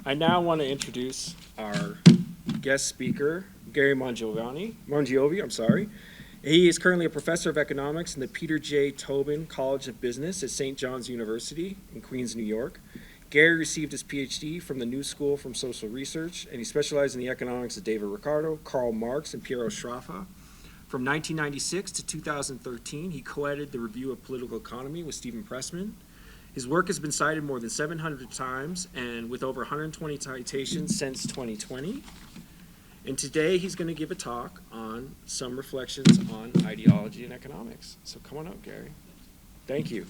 I now want to introduce our guest speaker, Gary Mongiovi, I'm sorry. He is currently a professor of economics in the Peter J. Tobin College of Business at St. John's University in Queens, New York. Gary received his PhD from the New School for Social Research, and he specialized in the economics of David Ricardo, Karl Marx, and Piero Sraffa. From 1996 to 2013, he co-edited the Review of Political Economy with Stephen Pressman. His work has been cited more than 700 times and with over 120 citations since 2020. And today he's going to give a talk on some reflections on ideology and economics. So come on up, Gary. Thank you.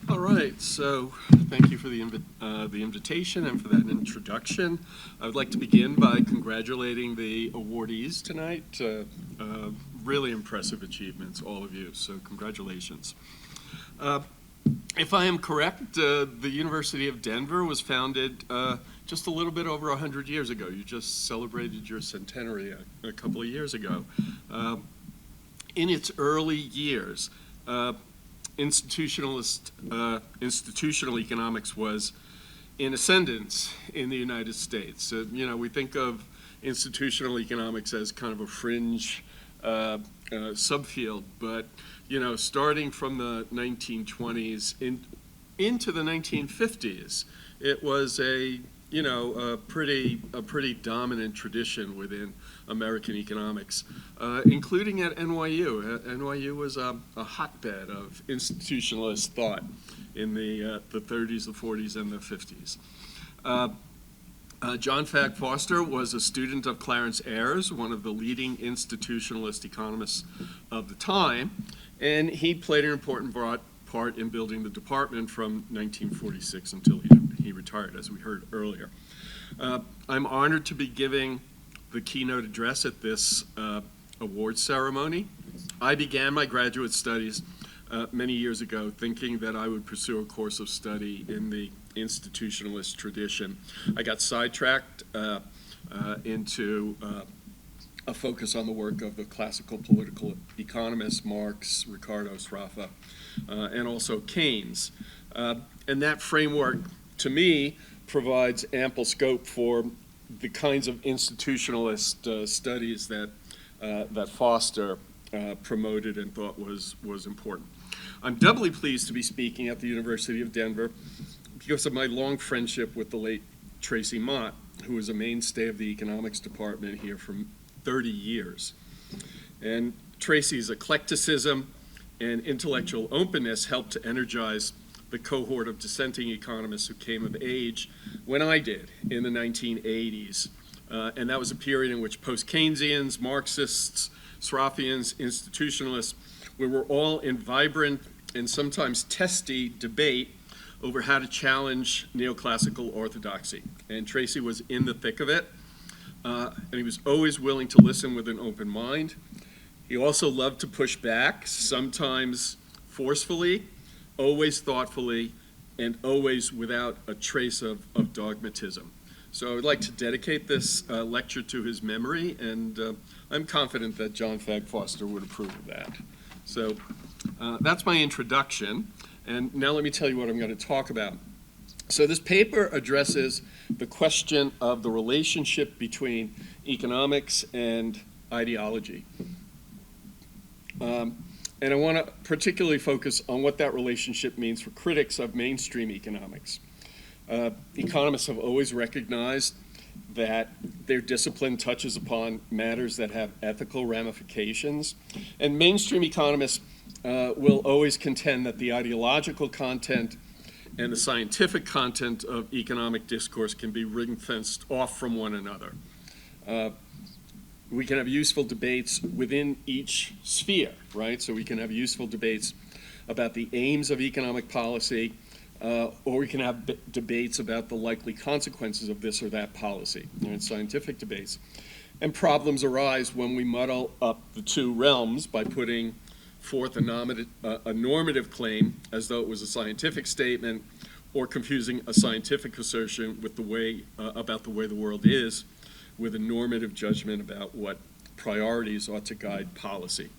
All right, so thank you for the invitation and for that introduction. I would like to begin by congratulating the awardees tonight. Really impressive achievements, all of you, so congratulations. If I am correct, the University of Denver was founded just a little bit over 100 years ago. You just celebrated your centenary a couple of years ago. In its early years, institutional economics was in ascendance in the United States. We think of institutional economics as kind of a fringe subfield, but starting from the 1920s into the 1950s, it was a pretty dominant tradition within American economics, including at NYU. NYU was a hotbed of institutionalist thought in the 30s, the 40s, and the 50s. John Fag Foster was a student of Clarence Ayres, one of the leading institutionalist economists of the time, and he played an important part in building the department from 1946 until he retired, as we heard earlier. I'm honored to be giving the keynote address at this award ceremony. I began my graduate studies many years ago thinking that I would pursue a course of study in the institutionalist tradition. I got sidetracked into a focus on the work of the classical political economists, Marx, Ricardo, Sraffa, and also Keynes. And that framework, to me, provides ample scope for the kinds of institutionalist studies that Foster promoted and thought was important. I'm doubly pleased to be speaking at the University of Denver because of my long friendship with the late Tracy Mott, who was a mainstay of the economics department here for 30 years. And Tracy's eclecticism and intellectual openness helped to energize the cohort of dissenting economists who came of age when I did in the 1980s. And that was a period in which post-Keynesians, Marxists, Sraffians, institutionalists, we were all in vibrant and sometimes testy debate over how to challenge neoclassical orthodoxy. And Tracy was in the thick of it, and he was always willing to listen with an open mind. He also loved to push back, sometimes forcefully, always thoughtfully, and always without a trace of dogmatism. So I would like to dedicate this lecture to his memory, and I'm confident that John Fag Foster would approve of that. So that's my introduction, and now let me tell you what I'm going to talk about. So this paper addresses the question of the relationship between economics and ideology. And I want to particularly focus on what that relationship means for critics of mainstream economics. Economists have always recognized that their discipline touches upon matters that have ethical ramifications. And mainstream economists will always contend that the ideological content and the scientific content of economic discourse can be ring-fenced off from one another. We can have useful debates within each sphere, right? So we can have useful debates about the aims of economic policy, or we can have debates about the likely consequences of this or that policy, scientific debates. And problems arise when we muddle up the two realms by putting forth a normative claim as though it was a scientific statement, or confusing a scientific assertion with about the way the world is with a normative judgment about what priorities ought to guide policy.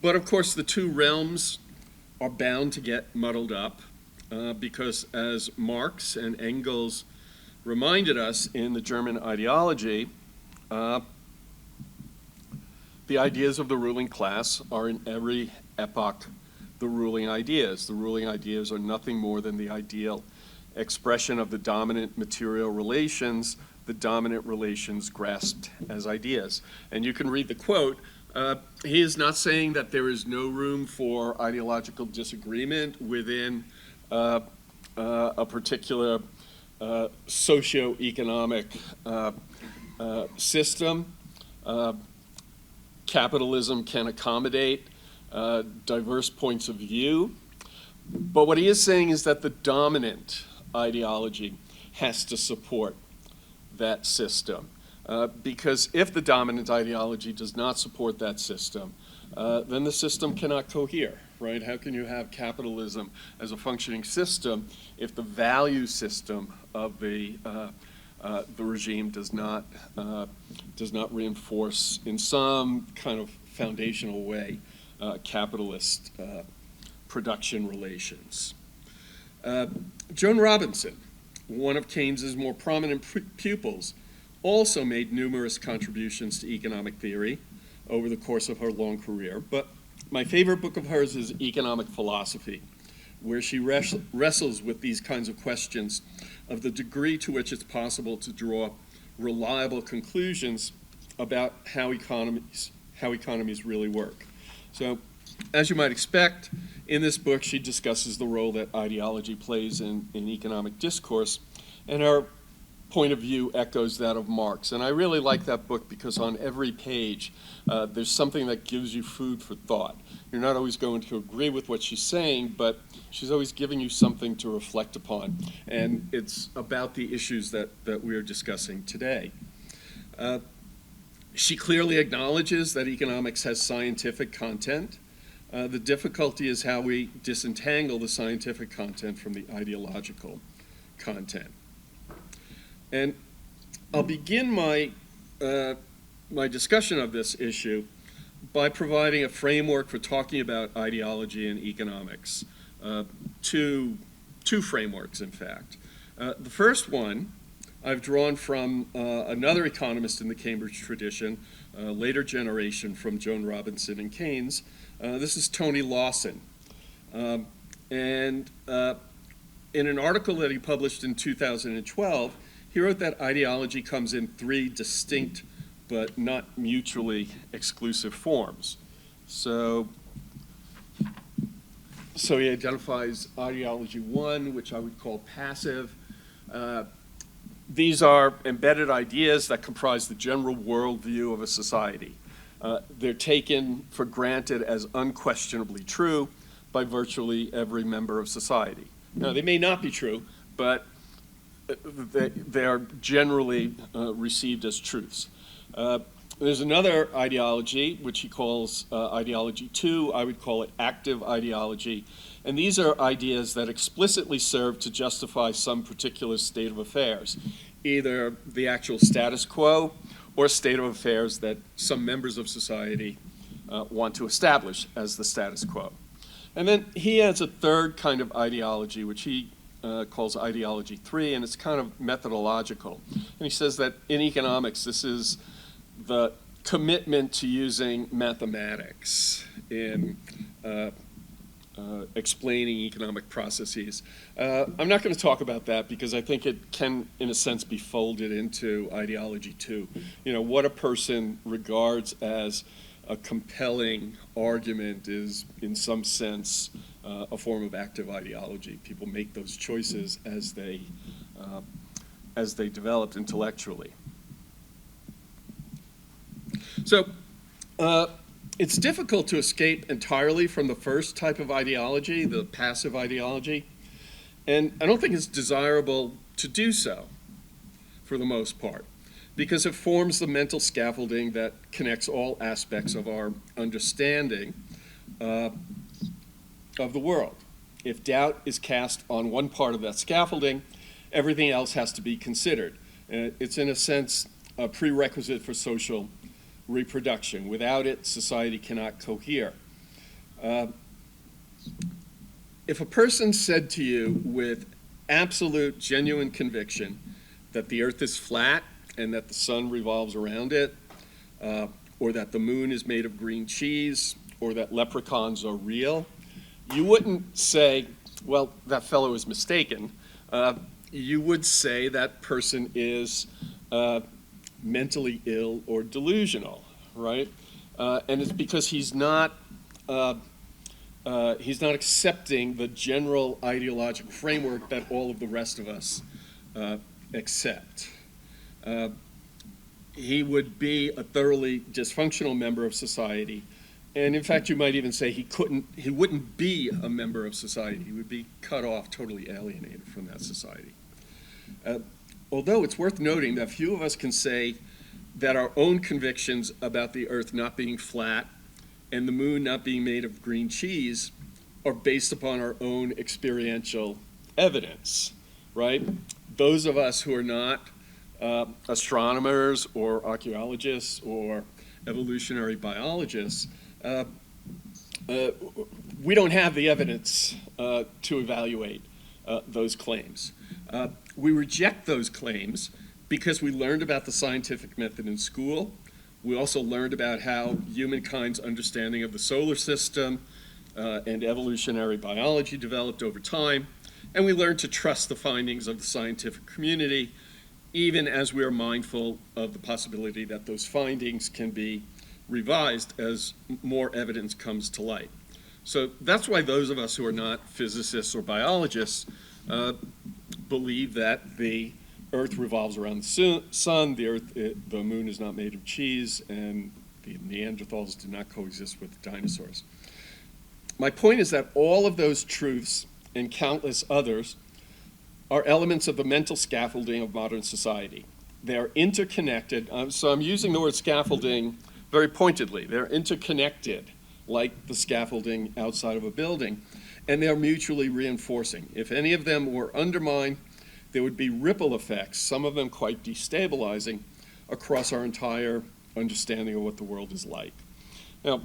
But of course, the two realms are bound to get muddled up because, as Marx and Engels reminded us in the German ideology, the ideas of the ruling class are in every epoch the ruling ideas. The ruling ideas are nothing more than the ideal expression of the dominant material relations, the dominant relations grasped as ideas. And you can read the quote. He is not saying that there is no room for ideological disagreement within a particular socioeconomic system. Capitalism can accommodate diverse points of view. But what he is saying is that the dominant ideology has to support that system. Because if the dominant ideology does not support that system, then the system cannot cohere, right? How can you have capitalism as a functioning system if the value system of the regime does not reinforce in some kind of foundational way capitalist production relations? Joan Robinson, one of Keynes's more prominent pupils, also made numerous contributions to economic theory over the course of her long career. But my favorite book of hers is Economic Philosophy, where she wrestles with these kinds of questions of the degree to which it's possible to draw reliable conclusions about how economies really work. So, as you might expect, in this book she discusses the role that ideology plays in economic discourse, and her point of view echoes that of Marx. And I really like that book because on every page there's something that gives you food for thought. You're not always going to agree with what she's saying, but she's always giving you something to reflect upon. And it's about the issues that we're discussing today. She clearly acknowledges that economics has scientific content. The difficulty is how we disentangle the scientific content from the ideological content. And I'll begin my discussion of this issue by providing a framework for talking about ideology and economics. Two frameworks, in fact. The first one I've drawn from another economist in the Cambridge tradition, a later generation from Joan Robinson and Keynes. This is Tony Lawson. And in an article that he published in 2012, he wrote that ideology comes in three distinct but not mutually exclusive forms. So he identifies ideology one, which I would call passive. These are embedded ideas that comprise the general worldview of a society. They're taken for granted as unquestionably true by virtually every member of society. Now, they may not be true, but they are generally received as truths. There's another ideology, which he calls ideology two. I would call it active ideology. And these are ideas that explicitly serve to justify some particular state of affairs, either the actual status quo or state of affairs that some members of society want to establish as the status quo. And then he has a third kind of ideology, which he calls ideology three, and it's kind of methodological. And he says that in economics, this is the commitment to using mathematics in explaining economic processes. I'm not going to talk about that because I think it can, in a sense, be folded into ideology two. You know, what a person regards as a compelling argument is, in some sense, a form of active ideology. People make those choices as they developed intellectually. So it's difficult to escape entirely from the first type of ideology, the passive ideology, and I don't think it's desirable to do so for the most part. because it forms the mental scaffolding that connects all aspects of our understanding of the world. If doubt is cast on one part of that scaffolding, everything else has to be considered. It's, in a sense, a prerequisite for social reproduction. Without it, society cannot cohere. If a person said to you with absolute, genuine conviction that the earth is flat and that the sun revolves around it, or that the moon is made of green cheese, or that leprechauns are real, you wouldn't say, well, that fellow is mistaken. You would say that person is mentally ill or delusional, right? And it's because he's not accepting the general ideological framework that all of the rest of us accept. He would be a thoroughly dysfunctional member of society. And in fact, you might even say he wouldn't be a member of society. He would be cut off, totally alienated from that society. Although it's worth noting that few of us can say that our own convictions about the earth not being flat and the moon not being made of green cheese are based upon our own experiential evidence, right? Those of us who are not astronomers or archaeologists or evolutionary biologists, we don't have the evidence to evaluate those claims. We reject those claims because we learned about the scientific method in school. We also learned about how humankind's understanding of the solar system and evolutionary biology developed over time. And we learned to trust the findings of the scientific community, even as we are mindful of the possibility that those findings can be revised as more evidence comes to light. So that's why those of us who are not physicists or biologists believe that the Earth revolves around the sun, the moon is not made of cheese, and the Neanderthals did not coexist with dinosaurs. My point is that all of those truths and countless others are elements of the mental scaffolding of modern society. They are interconnected, so I'm using the word scaffolding very pointedly. They're interconnected, like the scaffolding outside of a building, and they're mutually reinforcing. If any of them were undermined, there would be ripple effects, some of them quite destabilizing, across our entire understanding of what the world is like. Now,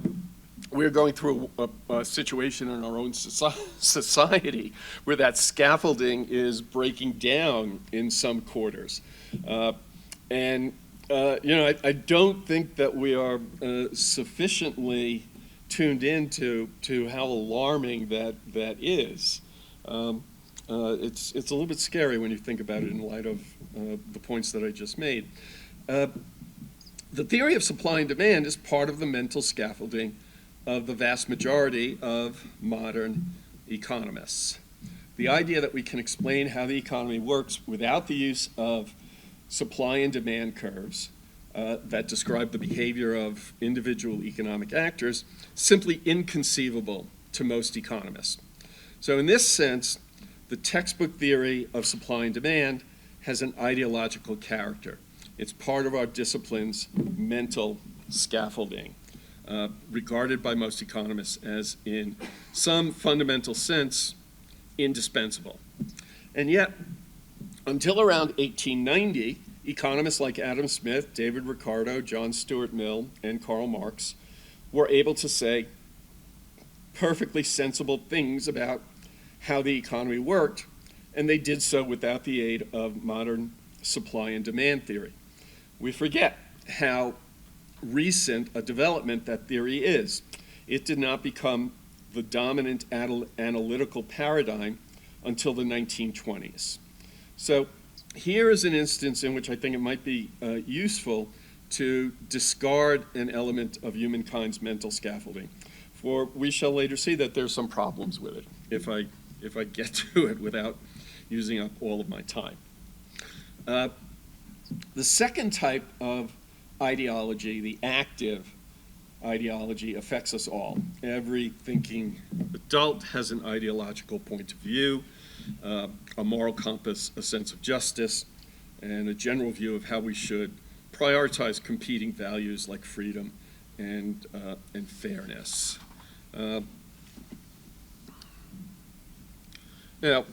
we're going through a situation in our own society where that scaffolding is breaking down in some quarters. I don't think that we are sufficiently tuned into how alarming that is. It's a little bit scary when you think about it in light of the points that I just made. The theory of supply and demand is part of the mental scaffolding of the vast majority of modern economists. The idea that we can explain how the economy works without the use of supply and demand curves that describe the behavior of individual economic actors, simply inconceivable to most economists. So in this sense, the textbook theory of supply and demand has an ideological character. It's part of our discipline's mental scaffolding, regarded by most economists as, in some fundamental sense, indispensable. And yet, until around 1890, economists like Adam Smith, David Ricardo, John Stuart Mill, and Karl Marx were able to say perfectly sensible things about how the economy worked, and they did so without the aid of modern supply and demand theory. We forget how recent a development that theory is. It did not become the dominant analytical paradigm until the 1920s. So here is an instance in which I think it might be useful to discard an element of humankind's mental scaffolding, for we shall later see that there's some problems with it if I get to it without using up all of my time. The second type of ideology, the active ideology, affects us all. Every thinking adult has an ideological point of view, a moral compass, a sense of justice, and a general view of how we should prioritize competing values like freedom and fairness. Now,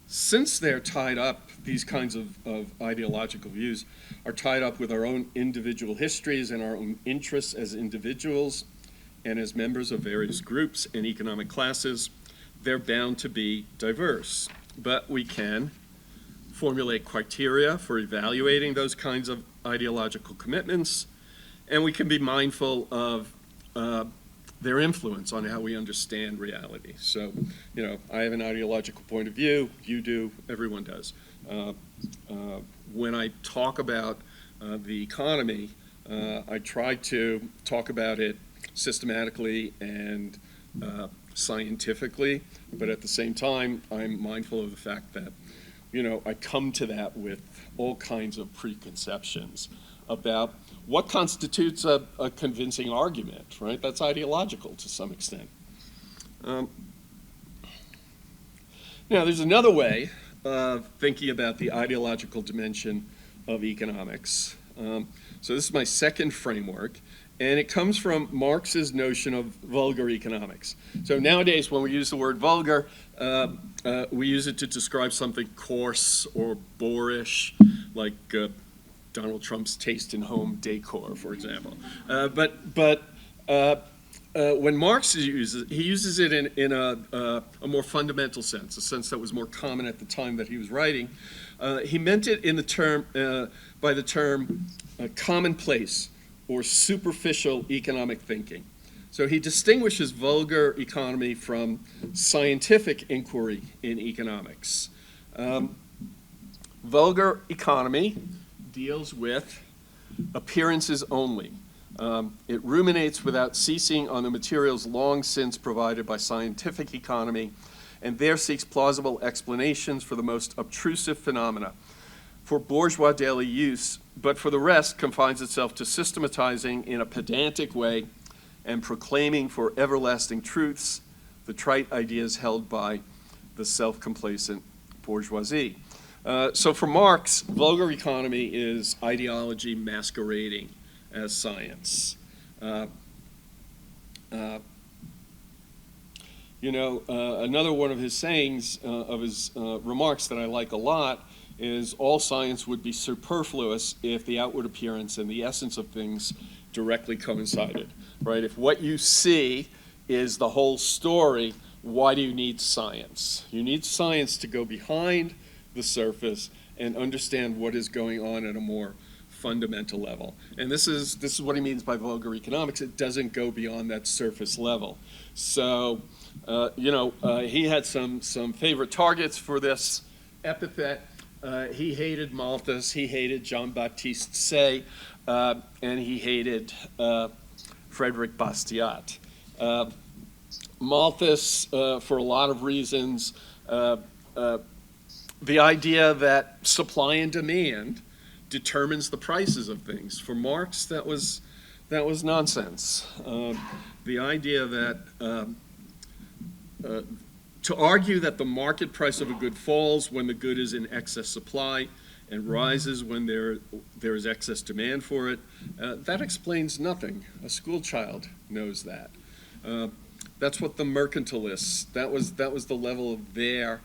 since they're tied up, these kinds of ideological views are tied up with our own individual histories and our own interests as individuals and as members of various groups and economic classes, they're bound to be diverse. But we can formulate criteria for evaluating those kinds of ideological commitments, and we can be mindful of their influence on how we understand reality. So, you know, I have an ideological point of view, you do, everyone does. When I talk about the economy, I try to talk about it systematically and scientifically, but at the same time, I'm mindful of the fact that, you know, I come to that with all kinds of preconceptions about what constitutes a convincing argument, right? That's ideological to some extent. Now, there's another way of thinking about the ideological dimension of economics. So this is my second framework, and it comes from Marx's notion of vulgar economics. So nowadays, when we use the word vulgar, we use it to describe something coarse or boorish, like Donald Trump's taste in home decor, for example. But when Marx uses it, he uses it in a more fundamental sense, a sense that was more common at the time that he was writing. He meant it in the term, by the term commonplace or superficial economic thinking. So he distinguishes vulgar economy from scientific inquiry in economics. Vulgar economy deals with appearances only. It ruminates without ceasing on the materials long since provided by scientific economy, and there seeks plausible explanations for the most obtrusive phenomena for bourgeois daily use, but for the rest confines itself to systematizing in a pedantic way and proclaiming for everlasting truths the trite ideas held by the self-complacent bourgeoisie. So for Marx, vulgar economy is ideology masquerading as science. Another one of his sayings, of his remarks that I like a lot, is all science would be superfluous if the outward appearance and the essence of things directly coincided, right? If what you see is the whole story, why do you need science? You need science to go behind the surface and understand what is going on at a more fundamental level. And this is what he means by vulgar economics. It doesn't go beyond that surface level. So, he had some favorite targets for this epithet. He hated Malthus, he hated Jean-Baptiste Say, and he hated Frederick Bastiat. Malthus, for a lot of reasons, the idea that supply and demand determines the prices of things. For Marx, that was nonsense. The idea that to argue that the market price of a good falls when the good is in excess supply and rises when there is excess demand for it, that explains nothing. A school child knows that. That's what the mercantilists, that was the level of their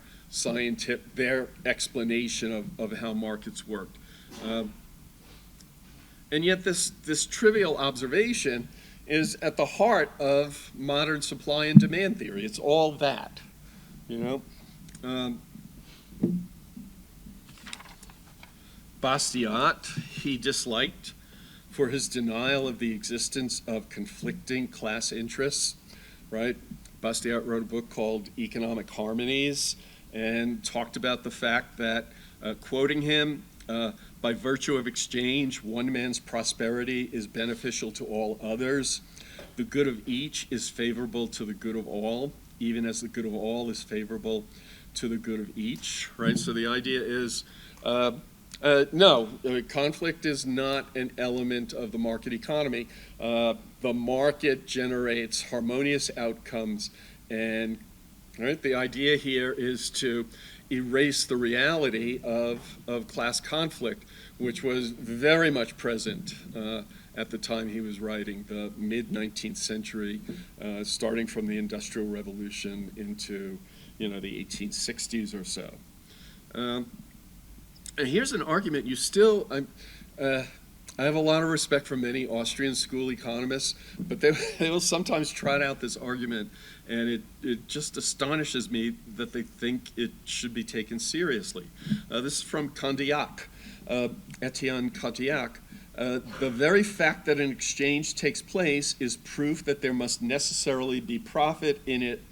explanation of how markets worked. And yet this trivial observation is at the heart of modern supply and demand theory. It's all that, Bastiat, he disliked for his denial of the existence of conflicting class interests, right? Bastiat wrote a book called Economic Harmonies and talked about the fact that, quoting him, by virtue of exchange, one man's prosperity is beneficial to all others. The good of each is favorable to the good of all, even as the good of all is favorable to the good of each, right? So the idea is, no, conflict is not an element of the market economy. The market generates harmonious outcomes, and right, the idea here is to erase the reality of class conflict, which was very much present at the time he was writing, the mid-19th century, starting from the Industrial Revolution into, the 1860s or so. And here's an argument I have a lot of respect for many Austrian school economists, but they will sometimes trot out this argument, and it just astonishes me that they think it should be taken seriously. This is from Condillac, Etienne Condillac. The very fact that an exchange takes place is proof that there must necessarily be profit in it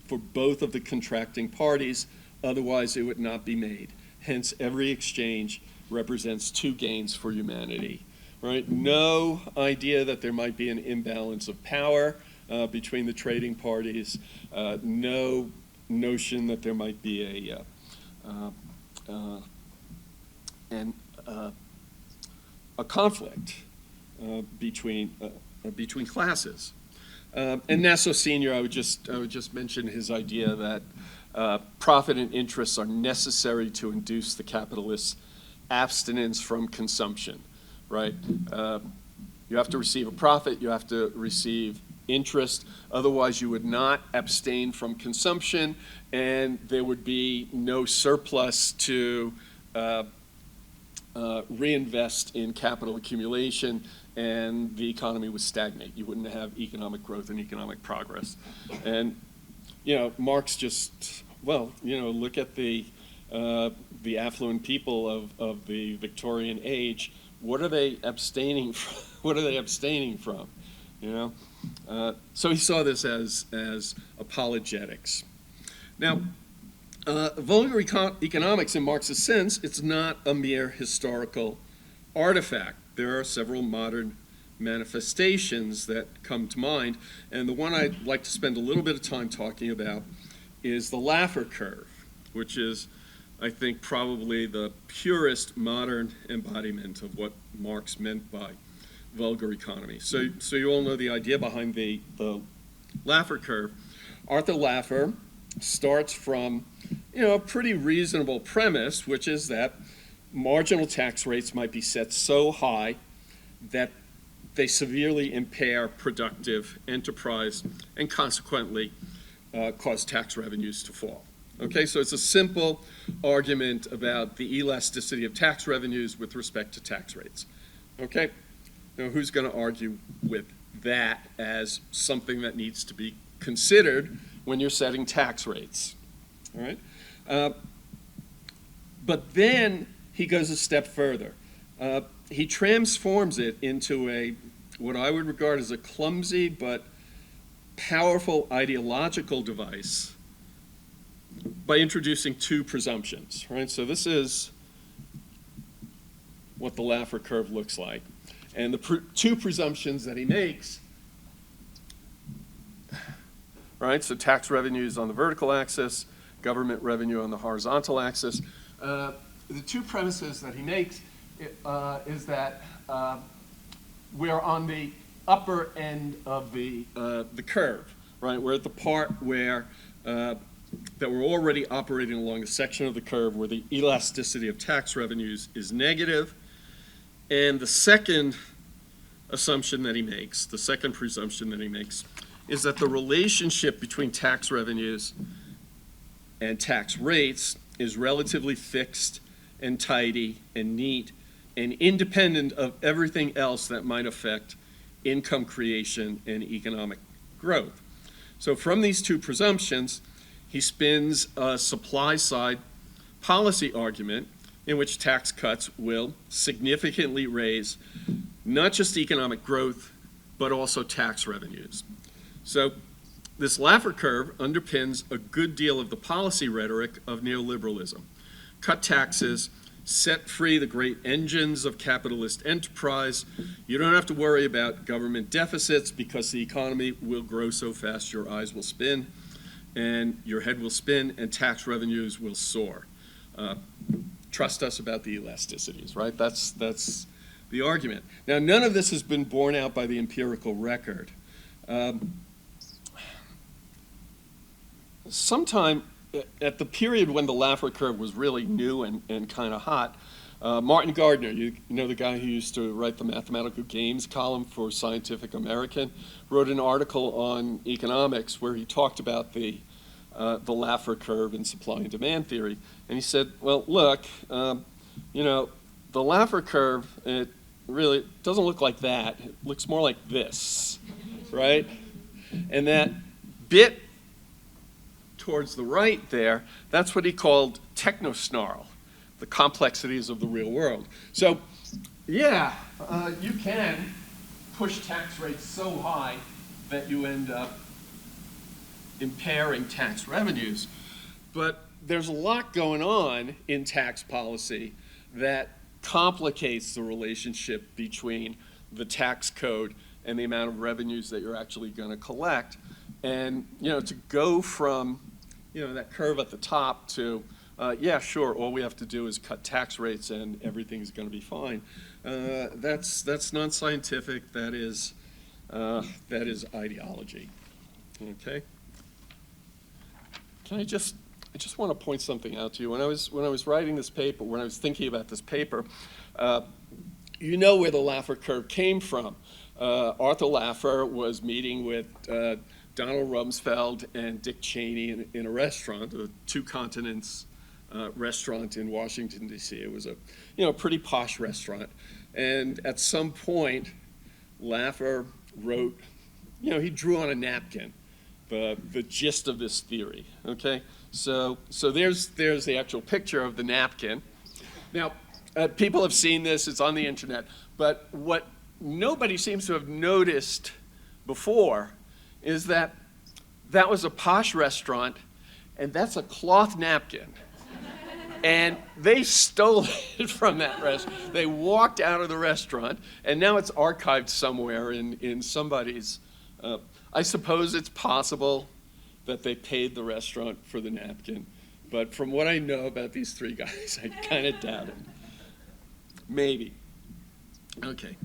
for both of the contracting parties, otherwise it would not be made. Hence, every exchange represents two gains for humanity. Right? No idea that there might be an imbalance of power between the trading parties. No notion that there might be a conflict between classes. And Nassau Senior, I would just mention his idea that profit and interests are necessary to induce the capitalist's abstinence from consumption. Right? You have to receive a profit, you have to receive interest, otherwise you would not abstain from consumption, and there would be no surplus to reinvest in capital accumulation, and the economy would stagnate. You wouldn't have economic growth and economic progress. And, Marx just, look at the affluent people of the Victorian age. What are they abstaining from? What are they abstaining from? So he saw this as apologetics. Now, vulgar economics in Marx's sense, it's not a mere historical artifact. There are several modern manifestations that come to mind, and the one I'd like to spend a little bit of time talking about is the Laffer curve, which is, I think, probably the purest modern embodiment of what Marx meant by vulgar economy. So you all know the idea behind the Laffer curve. Arthur Laffer starts from a pretty reasonable premise, which is that marginal tax rates might be set so high that they severely impair productive enterprise and consequently cause tax revenues to fall. Okay, so it's a simple argument about the elasticity of tax revenues with respect to tax rates. Okay, now who's going to argue with that as something that needs to be considered when you're setting tax rates? All right, but then he goes a step further. He transforms it into what I would regard as a clumsy but powerful ideological device by introducing two presumptions, right? So this is what the Laffer curve looks like. And the two presumptions that he makes, right? So tax revenues on the vertical axis, government revenue on the horizontal axis. The two premises that he makes is that we're on the upper end of the curve, right? We're at the part where that we're already operating along a section of the curve where the elasticity of tax revenues is negative. And the second assumption that he makes, the second presumption that he makes, is that the relationship between tax revenues and tax rates is relatively fixed and tidy and neat and independent of everything else that might affect income creation and economic growth. So from these two presumptions, he spins a supply-side policy argument in which tax cuts will significantly raise not just economic growth, but also tax revenues. So this Laffer curve underpins a good deal of the policy rhetoric of neoliberalism. Cut taxes, set free the great engines of capitalist enterprise. You don't have to worry about government deficits because the economy will grow so fast your eyes will spin and your head will spin and tax revenues will soar. Trust us about the elasticities, right? That's the argument. Now, none of this has been borne out by the empirical record. Sometime at the period when the Laffer curve was really new and kind of hot, Martin Gardner, you know the guy who used to write the mathematical games column for Scientific American, wrote an article on economics where he talked about the Laffer curve in supply and demand theory. And he said, well, look, you know, the Laffer curve, it really doesn't look like that. It looks more like this, right? And that bit towards the right there, that's what he called technosnarl, the complexities of the real world. So, yeah, you can push tax rates so high that you end up impairing tax revenues. But there's a lot going on in tax policy that complicates the relationship between the tax code and the amount of revenues that you're actually going to collect. And, you know, to go from, you know, that curve at the top to, yeah, sure, all we have to do is cut tax rates and everything's going to be fine. That's non-scientific. That is ideology. Okay. I just want to point something out to you. When I was writing this paper, when I was thinking about this paper, you know where the Laffer curve came from. Arthur Laffer was meeting with Donald Rumsfeld and Dick Cheney in a restaurant, a Two Continents restaurant in Washington, D.C. It was a pretty posh restaurant. And at some point, Laffer wrote, he drew on a napkin the gist of this theory, okay? So there's the actual picture of the napkin. Now, people have seen this, it's on the internet, but what nobody seems to have noticed before is that was a posh restaurant, and that's a cloth napkin. And they stole it from that restaurant. They walked out of the restaurant, and now it's archived somewhere in somebody's. I suppose it's possible that they paid the restaurant for the napkin, but from what I know about these three guys, I kind of doubt it. Maybe. Okay.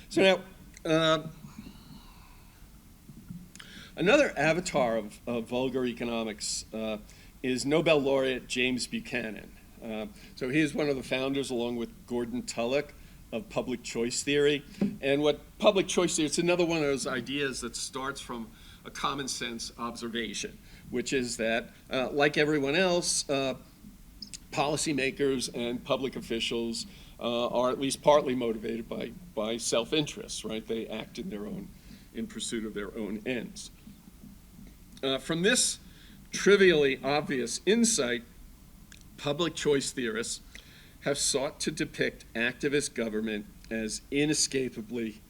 So now, another avatar of vulgar economics is Nobel laureate James Buchanan. So he is one of the founders, along with Gordon Tullock, of public choice theory. And what public choice theory, it's another one of those ideas that starts from a common sense observation, which is that, like everyone else, policymakers and public officials are at least partly motivated by self-interest, right? They act in pursuit of their own ends. From this trivially obvious insight, public choice theorists have sought to depict activist government as inescapably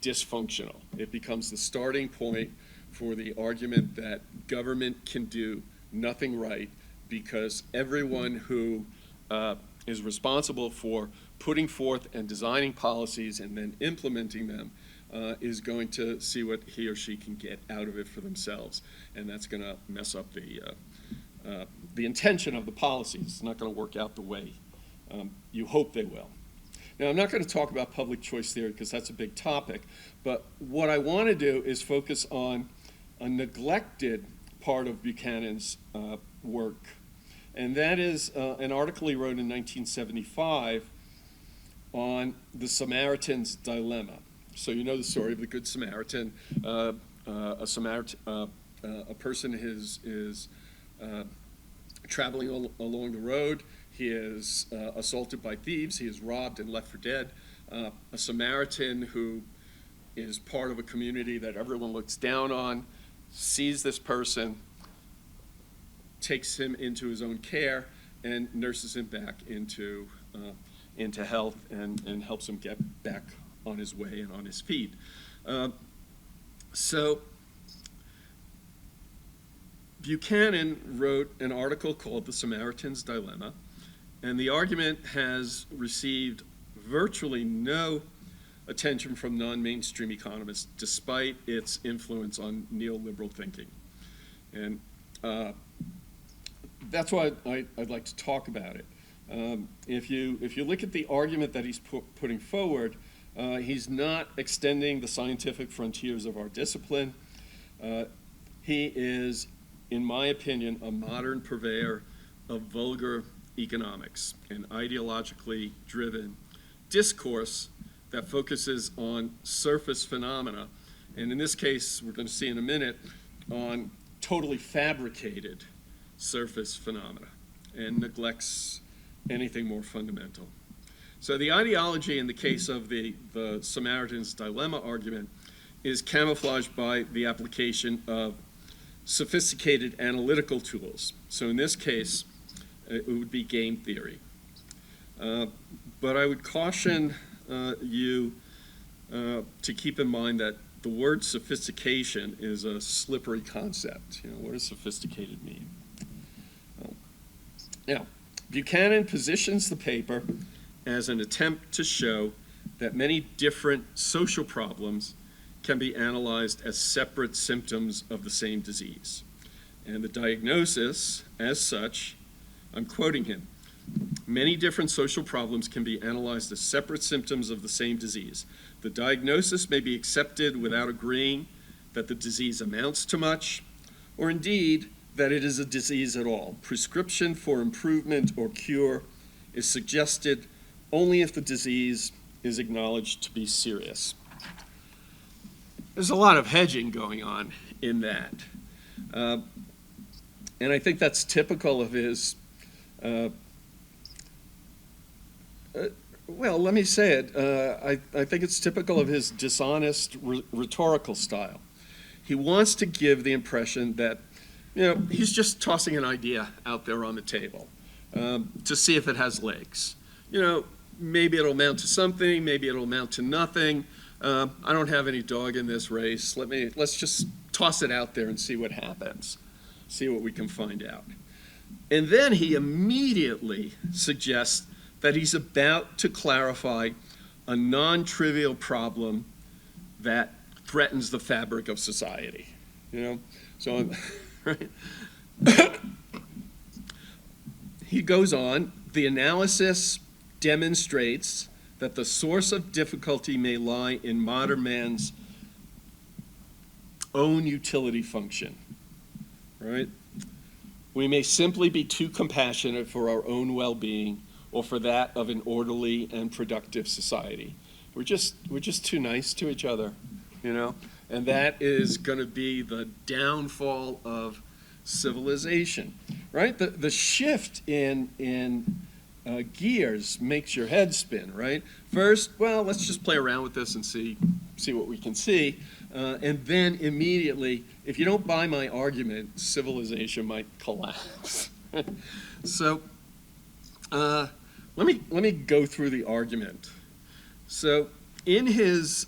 dysfunctional. It becomes the starting point for the argument that government can do nothing right because everyone who is responsible for putting forth and designing policies and then implementing them is going to see what he or she can get out of it for themselves, and that's going to mess up the intention of the policies. It's not going to work out the way you hope they will. Now, I'm not going to talk about public choice theory because that's a big topic, but what I want to do is focus on a neglected part of Buchanan's work, and that is an article he wrote in 1975 on the Samaritan's dilemma. So you know the story of the Good Samaritan. A person is traveling along the road. He is assaulted by thieves. He is robbed and left for dead. A Samaritan who is part of a community that everyone looks down on sees this person, takes him into his own care, and nurses him back into health and helps him get back on his way and on his feet. So Buchanan wrote an article called The Samaritan's Dilemma, and the argument has received virtually no attention from non-mainstream economists, despite its influence on neoliberal thinking. And that's why I'd like to talk about it. If you look at the argument that he's putting forward, he's not extending the scientific frontiers of our discipline. He is, in my opinion, a modern purveyor of vulgar economics, an ideologically driven discourse that focuses on surface phenomena, and in this case, we're going to see in a minute, on totally fabricated surface phenomena, and neglects anything more fundamental. So the ideology in the case of the Samaritan's dilemma argument is camouflaged by the application of sophisticated analytical tools. So in this case, it would be game theory. But I would caution you to keep in mind that the word sophistication is a slippery concept. What does sophisticated mean? Now, Buchanan positions the paper as an attempt to show that many different social problems can be analyzed as separate symptoms of the same disease. And the diagnosis, as such, I'm quoting him, many different social problems can be analyzed as separate symptoms of the same disease. The diagnosis may be accepted without agreeing that the disease amounts to much, or indeed that it is a disease at all. Prescription for improvement or cure is suggested only if the disease is acknowledged to be serious. There's a lot of hedging going on in that. And I think that's typical of his, well, let me say it. I think it's typical of his dishonest rhetorical style. He wants to give the impression that, he's just tossing an idea out there on the table to see if it has legs. Maybe it'll amount to something, maybe it'll amount to nothing. I don't have any dog in this race. Let's just toss it out there and see what happens, see what we can find out. And then he immediately suggests that he's about to clarify a non-trivial problem that threatens the fabric of society. So right? He goes on, the analysis demonstrates that the source of difficulty may lie in modern man's own utility function, right? We may simply be too compassionate for our own well-being or for that of an orderly and productive society. We're just too nice to each other, and that is going to be the downfall of civilization, right? The shift in gears makes your head spin, right? First, well, let's just play around with this and see what we can see, and then immediately, if you don't buy my argument, civilization might collapse. So let me go through the argument. So in his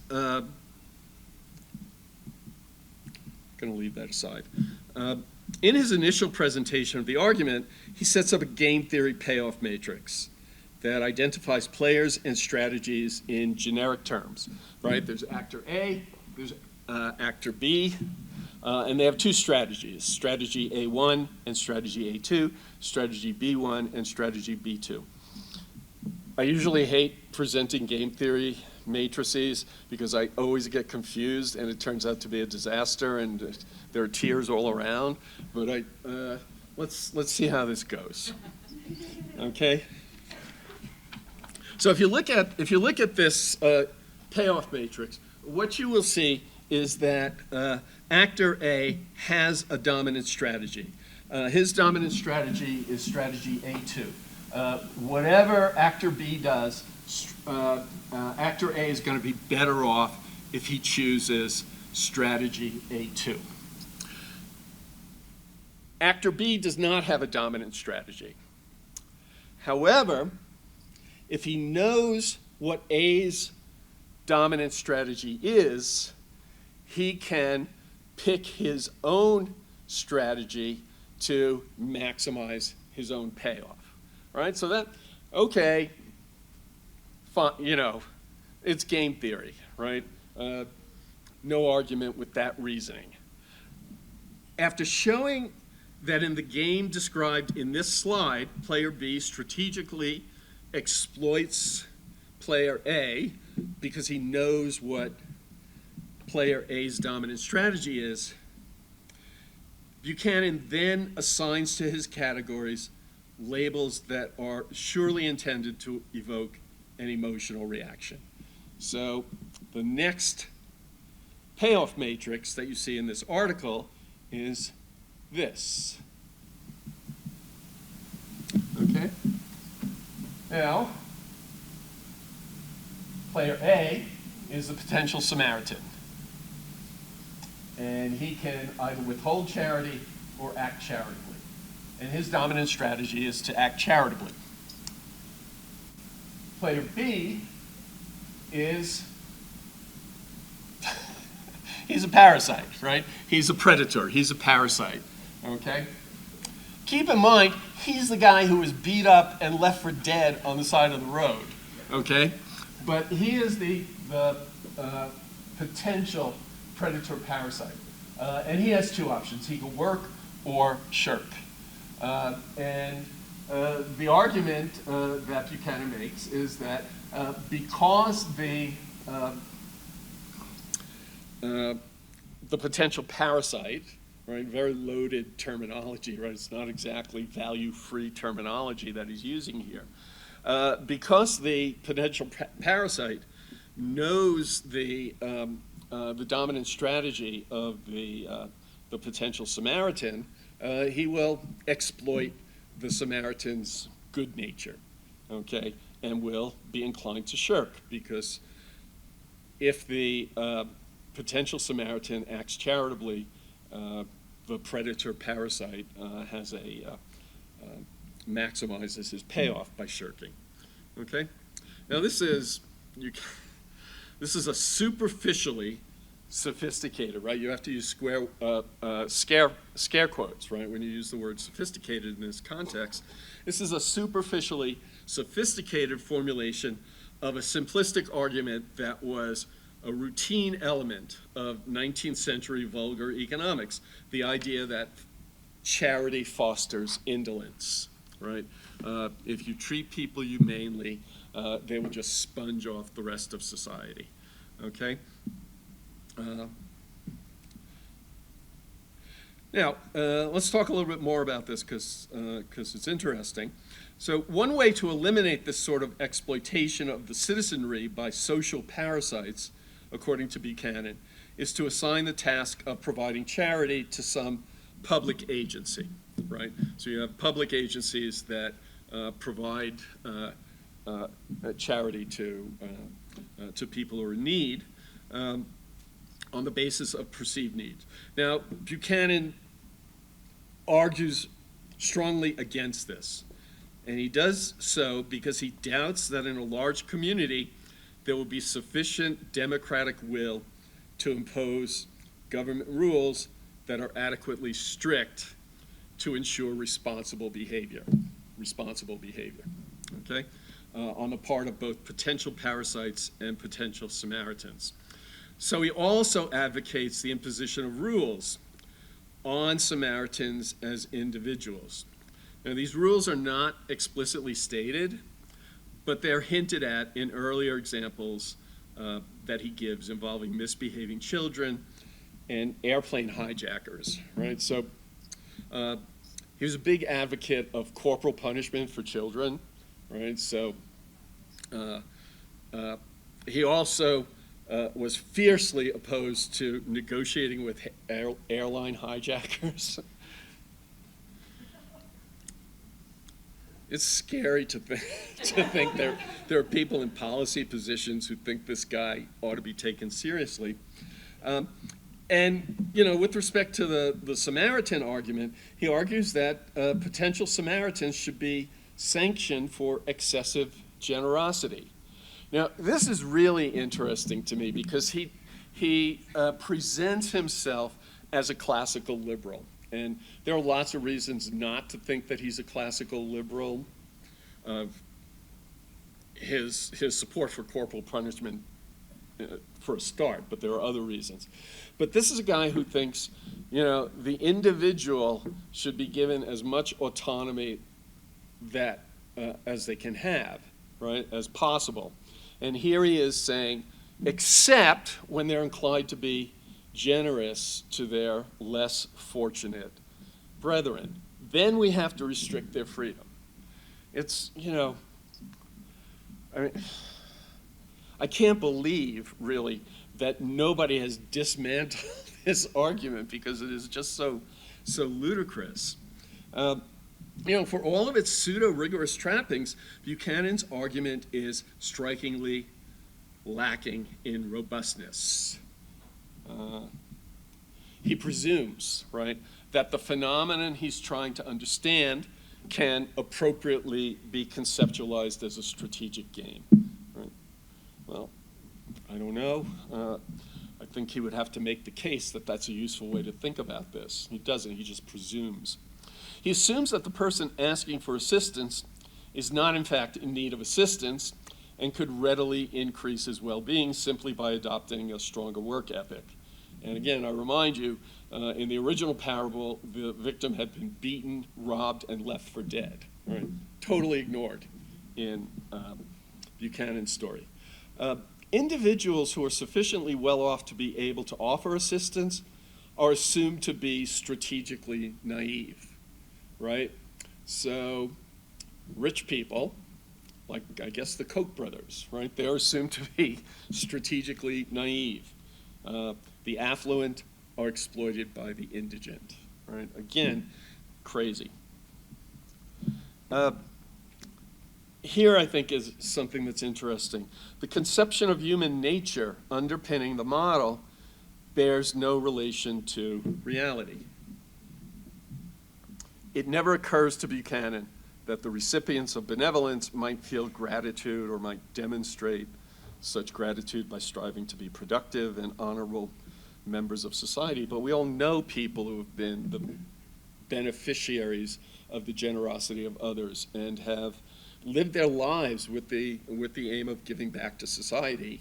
going to leave that aside. In his initial presentation of the argument, he sets up a game theory payoff matrix that identifies players and strategies in generic terms, right? There's actor A, there's actor B, and they have two strategies, strategy A1 and strategy A2, strategy B1 and strategy B2. I usually hate presenting game theory matrices because I always get confused and it turns out to be a disaster and there are tears all around. But let's see how this goes. Okay. So if you look at this payoff matrix, what you will see is that actor A has a dominant strategy. His dominant strategy is strategy A2. Whatever actor B does, actor A is going to be better off if he chooses strategy A2. Actor B does not have a dominant strategy. However, if he knows what A's dominant strategy is, he can pick his own strategy to maximize his own payoff. Right? So that, okay, fine, it's game theory, right? No argument with that reasoning. After showing that in the game described in this slide, player B strategically exploits player A because he knows what player A's dominant strategy is, Buchanan then assigns to his categories labels that are surely intended to evoke an emotional reaction. So the next payoff matrix that you see in this article is this. Okay? Now, player A is the potential Samaritan. And he can either withhold charity or act charitably. And his dominant strategy is to act charitably. Player B is, he's a parasite, right? He's a predator, he's a parasite, okay? Keep in mind, he's the guy who was beat up and left for dead on the side of the road, okay? But he is the potential predator parasite. And he has two options. He can work or shirk. And the argument that Buchanan makes is that because the potential parasite, right, very loaded terminology, right, it's not exactly value-free terminology that he's using here. Because the potential parasite knows the dominant strategy of the potential Samaritan, he will exploit the Samaritan's good nature, okay, and will be inclined to shirk, because if the potential Samaritan acts charitably, the predator parasite maximizes his payoff by shirking. Okay, now this is a superficially sophisticated, right? You have to use scare quotes, right? When you use the word sophisticated in this context, this is a superficially sophisticated formulation of a simplistic argument that was a routine element of 19th century vulgar economics, the idea that charity fosters indolence, right? If you treat people humanely, they will just sponge off the rest of society, okay? Now, let's talk a little bit more about this because it's interesting. So one way to eliminate this sort of exploitation of the citizenry by social parasites, according to Buchanan, is to assign the task of providing charity to some public agency, right? So you have public agencies that provide charity to people who are in need on the basis of perceived needs. Now, Buchanan argues strongly against this, and he does so because he doubts that in a large community there will be sufficient democratic will to impose government rules that are adequately strict to ensure responsible behavior, okay, on the part of both potential parasites and potential Samaritans. So he also advocates the imposition of rules on Samaritans as individuals. Now, these rules are not explicitly stated, but they're hinted at in earlier examples that he gives involving misbehaving children and airplane hijackers, right? So he was a big advocate of corporal punishment for children, right? So he also was fiercely opposed to negotiating with airline hijackers. It's scary to think there are people in policy positions who think this guy ought to be taken seriously. And, you know, with respect to the Samaritan argument, he argues that potential Samaritans should be sanctioned for excessive generosity. Now, this is really interesting to me because he presents himself as a classical liberal. And there are lots of reasons not to think that he's a classical liberal. His support for corporal punishment for a start, but there are other reasons. But this is a guy who thinks, you know, the individual should be given as much autonomy that as they can have, right, as possible. And here he is saying, except when they're inclined to be generous to their less fortunate brethren, then we have to restrict their freedom. It's, I mean, I can't believe, really, that nobody has dismantled this argument because it is just so ludicrous. For all of its pseudo-rigorous trappings, Buchanan's argument is strikingly lacking in robustness. He presumes, right, that the phenomenon he's trying to understand can appropriately be conceptualized as a strategic game. Right? Well, I don't know. I think he would have to make the case that that's a useful way to think about this. He doesn't. He just presumes. He assumes that the person asking for assistance is not, in fact, in need of assistance and could readily increase his well-being simply by adopting a stronger work ethic. And again, I remind you, in the original parable, the victim had been beaten, robbed, and left for dead. Right? Totally ignored in Buchanan's story. Individuals who are sufficiently well off to be able to offer assistance are assumed to be strategically naive, right? So rich people, like I guess the Koch brothers, right? They're assumed to be strategically naive. The affluent are exploited by the indigent, right? Again, crazy. Here, I think, is something that's interesting. The conception of human nature underpinning the model bears no relation to reality. It never occurs to Buchanan that the recipients of benevolence might feel gratitude or might demonstrate such gratitude by striving to be productive and honorable members of society. But we all know people who have been the beneficiaries of the generosity of others and have lived their lives with the aim of giving back to society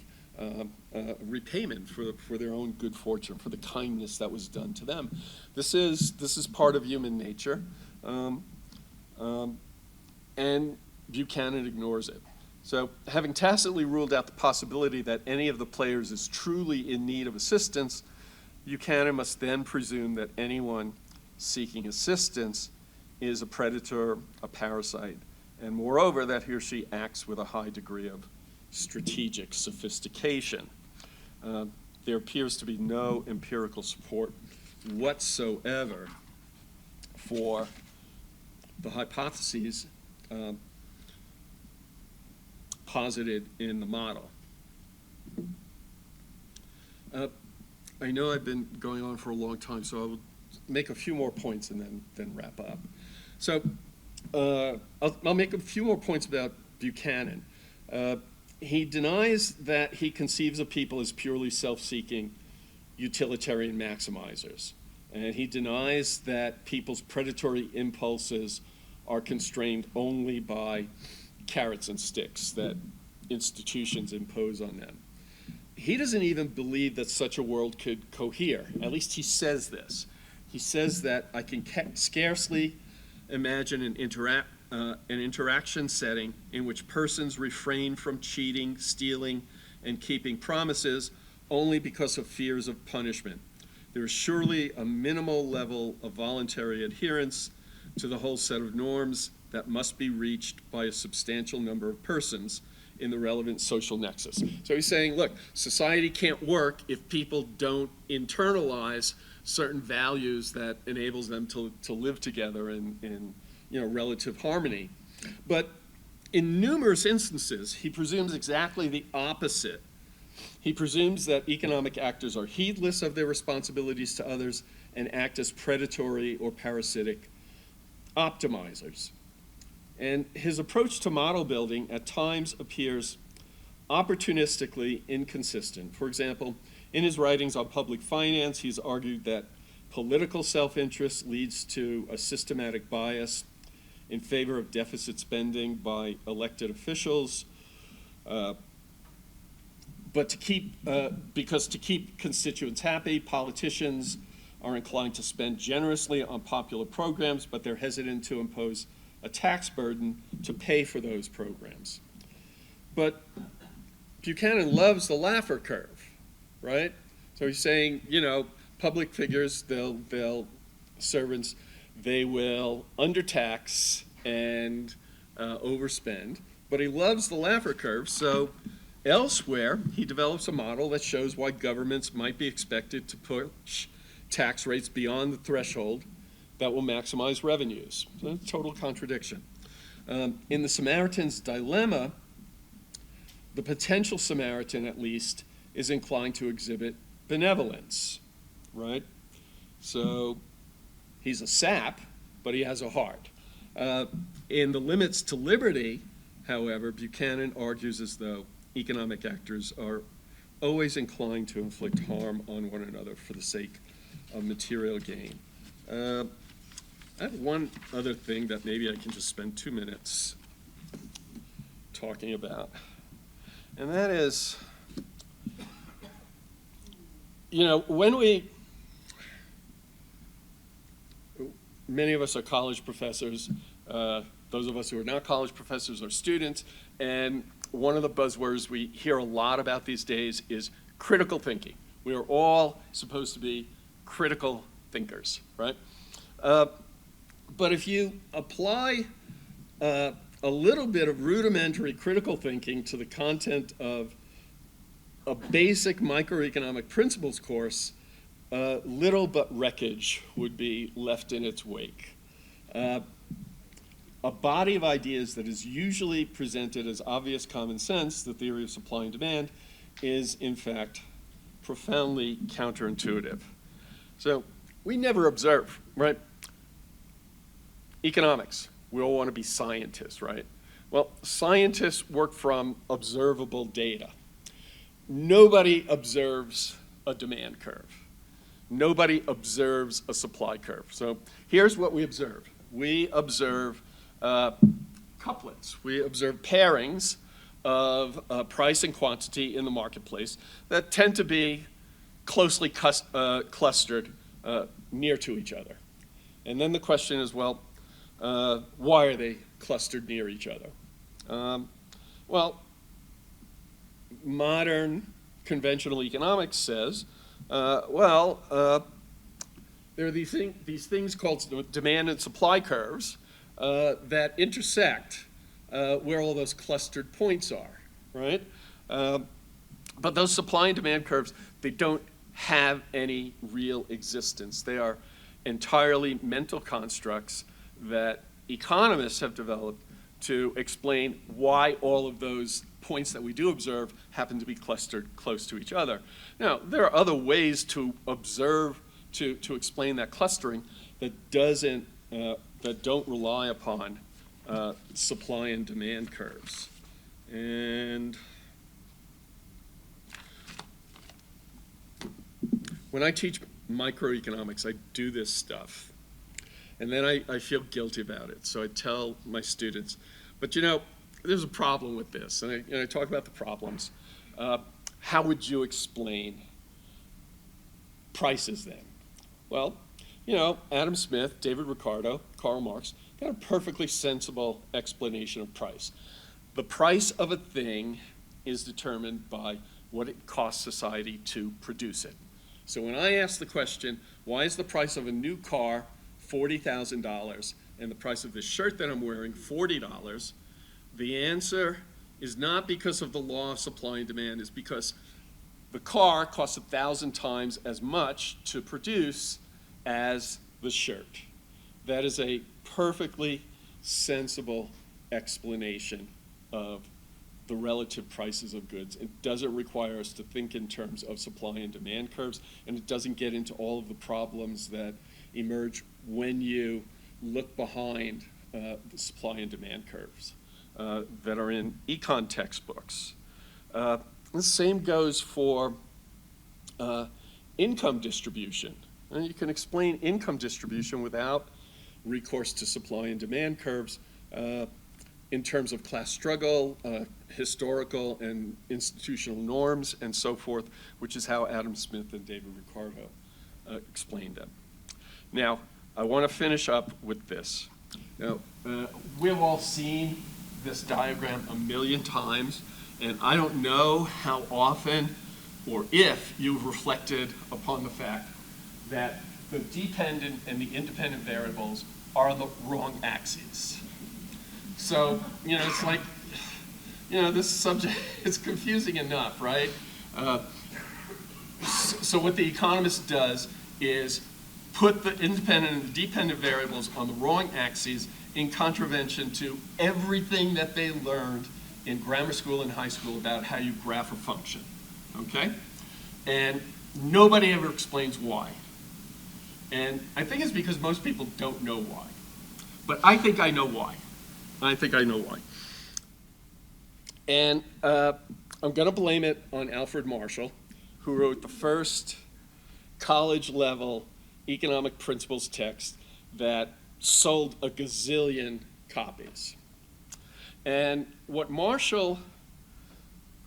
repayment for their own good fortune, for the kindness that was done to them. This is part of human nature, and Buchanan ignores it. So, having tacitly ruled out the possibility that any of the players is truly in need of assistance, Buchanan must then presume that anyone seeking assistance is a predator, a parasite, and moreover, that he or she acts with a high degree of strategic sophistication. There appears to be no empirical support whatsoever for the hypotheses posited in the model. I know I've been going on for a long time, so I will make a few more points and then wrap up. So I'll make a few more points about Buchanan. He denies that he conceives of people as purely self-seeking utilitarian maximizers. And he denies that people's predatory impulses are constrained only by carrots and sticks that institutions impose on them. He doesn't even believe that such a world could cohere. At least he says this. He says that I can scarcely imagine an interaction setting in which persons refrain from cheating, stealing, and keeping promises only because of fears of punishment. There is surely a minimal level of voluntary adherence to the whole set of norms that must be reached by a substantial number of persons in the relevant social nexus. So he's saying, look, society can't work if people don't internalize certain values that enables them to live together in relative harmony. But in numerous instances, he presumes exactly the opposite. He presumes that economic actors are heedless of their responsibilities to others and act as predatory or parasitic optimizers. And his approach to model building at times appears opportunistically inconsistent. For example, in his writings on public finance, he's argued that political self-interest leads to a systematic bias in favor of deficit spending by elected officials, because to keep constituents happy, politicians are inclined to spend generously on popular programs, but they're hesitant to impose a tax burden to pay for those programs. But Buchanan loves the Laffer curve, right? So he's saying, public figures, servants, They will undertax and overspend, but he loves the Laffer curve, so elsewhere he develops a model that shows why governments might be expected to push tax rates beyond the threshold that will maximize revenues. So it's a total contradiction. In the Samaritan's dilemma, the potential Samaritan, at least, is inclined to exhibit benevolence, right? So he's a sap, but he has a heart. In the Limits to Liberty, however, Buchanan argues as though economic actors are always inclined to inflict harm on one another for the sake of material gain. I have one other thing that maybe I can just spend 2 minutes talking about, and that is, many of us are college professors. Those of us who are not college professors are students, and one of the buzzwords we hear a lot about these days is critical thinking. We are all supposed to be critical thinkers, right? But if you apply a little bit of rudimentary critical thinking to the content of a basic microeconomic principles course, little but wreckage would be left in its wake. A body of ideas that is usually presented as obvious common sense, the theory of supply and demand, is in fact profoundly counterintuitive. So we never observe, right? Economics, we all want to be scientists, right? Well, scientists work from observable data. Nobody observes a demand curve. Nobody observes a supply curve. So here's what we observe. We observe couplets. We observe pairings of price and quantity in the marketplace that tend to be closely clustered near to each other. And then the question is, well, why are they clustered near each other? Well, modern conventional economics says, there are these things called demand and supply curves that intersect where all those clustered points are, right? But those supply and demand curves, they don't have any real existence. They are entirely mental constructs that economists have developed to explain why all of those points that we do observe happen to be clustered close to each other. Now, there are other ways to observe, to explain that clustering that don't rely upon supply and demand curves. And when I teach microeconomics, I do this stuff. And then I feel guilty about it. So I tell my students, but there's a problem with this. And I talk about the problems. How would you explain prices then? Well, Adam Smith, David Ricardo, Karl Marx got a perfectly sensible explanation of price. The price of a thing is determined by what it costs society to produce it. So when I ask the question, why is the price of a new car $40,000 and the price of this shirt that I'm wearing $40, the answer is not because of the law of supply and demand, it's because the car costs 1,000 times as much to produce as the shirt. That is a perfectly sensible explanation of the relative prices of goods. It doesn't require us to think in terms of supply and demand curves, and it doesn't get into all of the problems that emerge when you look behind the supply and demand curves that are in econ textbooks. The same goes for income distribution. And you can explain income distribution without recourse to supply and demand curves in terms of class struggle, historical and institutional norms, and so forth, which is how Adam Smith and David Ricardo explained them. Now, I want to finish up with this. Now, we've all seen this diagram a million times, and I don't know how often or if you've reflected upon the fact that the dependent and the independent variables are on the wrong axes. So, it's like, this subject is confusing enough, right? So what the economist does is put the independent and the dependent variables on the wrong axes in contravention to everything that they learned in grammar school and high school about how you graph a function, okay? And nobody ever explains why. And I think it's because most people don't know why. But I think I know why. And I'm going to blame it on Alfred Marshall, who wrote the first college-level economic principles text that sold a gazillion copies. And what Marshall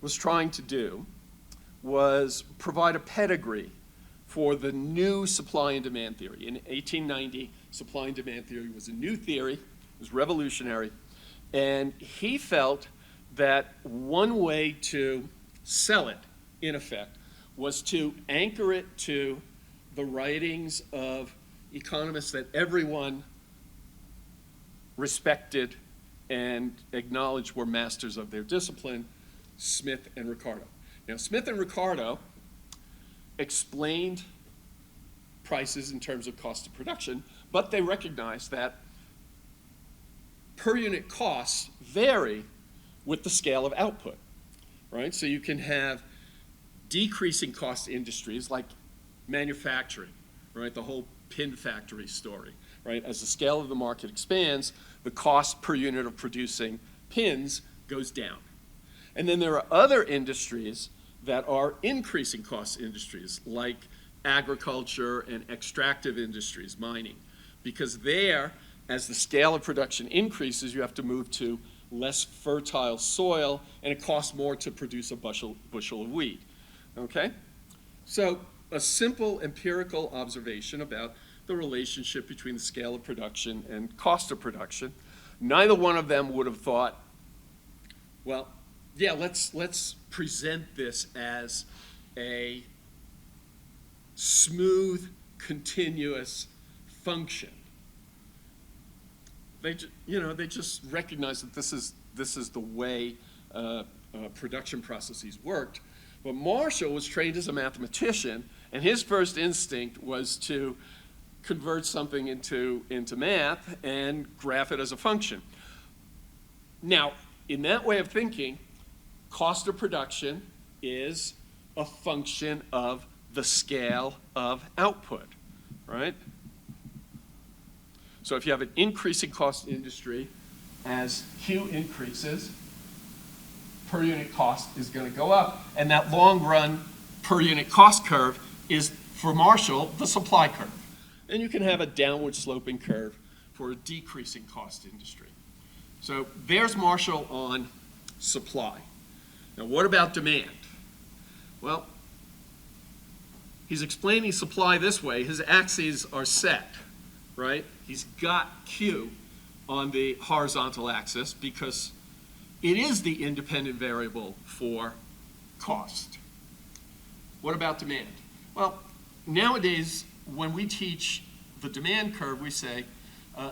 was trying to do was provide a pedigree for the new supply and demand theory. In 1890, supply and demand theory was a new theory, it was revolutionary, and he felt that one way to sell it, in effect, was to anchor it to the writings of economists that everyone respected and acknowledged were masters of their discipline, Smith and Ricardo. Now, Smith and Ricardo explained prices in terms of cost of production, but they recognized that per unit costs vary with the scale of output, right? So you can have decreasing cost industries like manufacturing, right? The whole pin factory story, right? As the scale of the market expands, the cost per unit of producing pins goes down. And then there are other industries that are increasing cost industries like agriculture and extractive industries, mining, because there, as the scale of production increases, you have to move to less fertile soil, and it costs more to produce a bushel of wheat, okay? So a simple empirical observation about the relationship between the scale of production and cost of production. Neither one of them would have thought, well, yeah, let's present this as a smooth, continuous function. They just recognize that this is the way production processes worked. But Marshall was trained as a mathematician, and his first instinct was to convert something into math and graph it as a function. Now, in that way of thinking, cost of production is a function of the scale of output, right? So if you have an increasing cost industry, as Q increases, per unit cost is going to go up, and that long run per unit cost curve is, for Marshall, the supply curve. And you can have a downward sloping curve for a decreasing cost industry. So there's Marshall on supply. Now what about demand? Well, he's explaining supply this way. His axes are set, right? He's got Q on the horizontal axis because it is the independent variable for cost. What about demand? Well, nowadays, when we teach the demand curve, we say,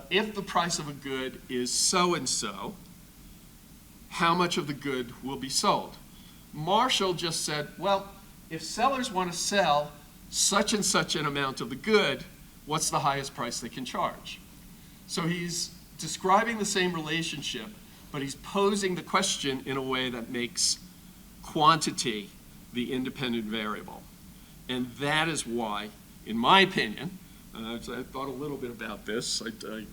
if the price of a good is so-and-so, how much of the good will be sold? Marshall just said, well, if sellers want to sell such and such an amount of the good, what's the highest price they can charge? So he's describing the same relationship, but he's posing the question in a way that makes quantity the independent variable. And that is why, in my opinion, I thought a little bit about this. I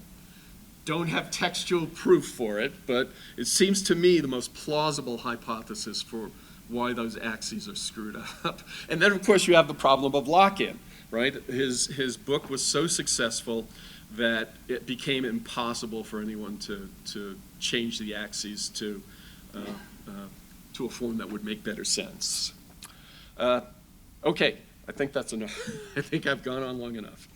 don't have textual proof for it, but it seems to me the most plausible hypothesis for why those axes are screwed up. And then, of course, you have the problem of lock-in, right? His book was so successful that it became impossible for anyone to change the axes to a form that would make better sense. Okay, I think that's enough. I think I've gone on long enough.